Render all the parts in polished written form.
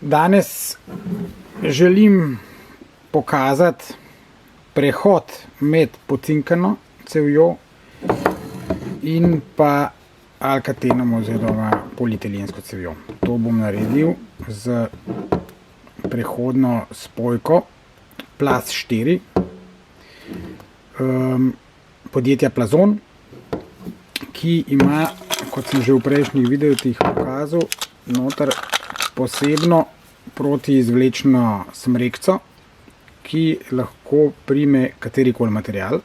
Danes želim pokazati prehod med pocinkano cevjo in pa alkatenom oziroma polietelensko cevjo. To bom naredil z prehodno spojko Plast 4 podjetja Plazon, ki ima, kot sem že v prejšnjih videih pokazal, noter posebno protiizvlečno smrekco, ki lahko prime katerikoli material.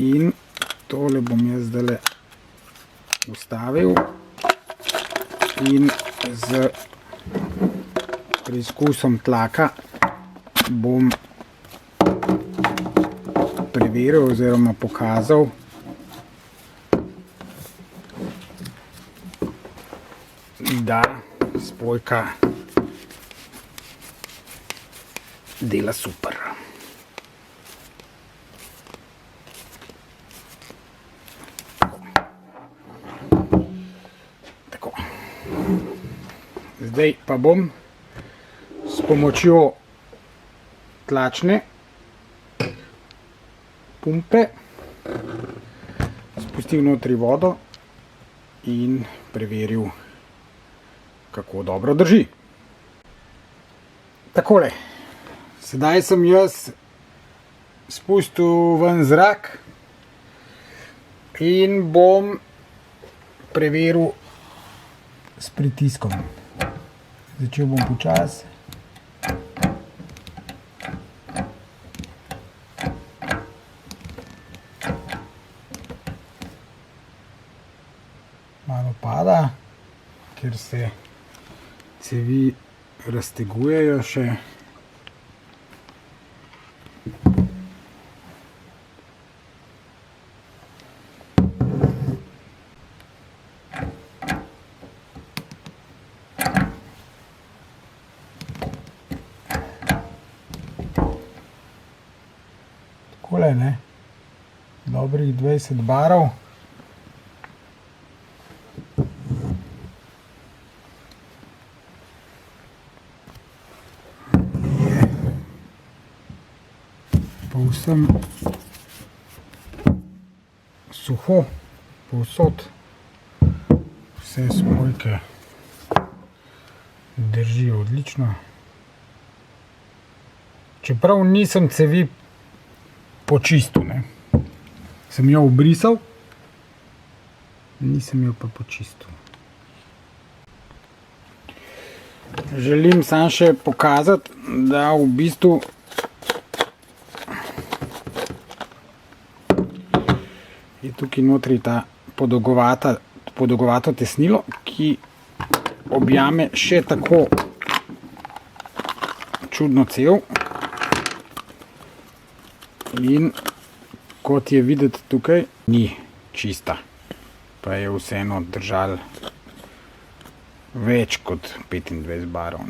In tole bom jaz zdaj ustavil in z preizkusom tlaka bom preveril oziroma pokazal, da spojka dela super. Tako. Zdaj pa bom s pomočjo tlačne pumpe spustil notri vodo in preveril, kako dobro drži. Takole, sedaj sem jaz spustil ven zrak in bom preveril s pritiskom. Začel bom počasi. Malo pada, ker se cevi raztegujejo še. Takole, ne? Dobrih 20 barov. Povsem suho, povsod, vse spojke držijo odlično. Čeprav nisem cevi počistil, ne. Sem jo obrisal, nisem jo pa počistil. Želim samo še pokazati, da v bistvu je tukaj notri ta podolgovato tesnilo, ki objame še tako čudno cev. In kot je videti tukaj, ni čista, pa je vseeno držalo več kot 25 barov.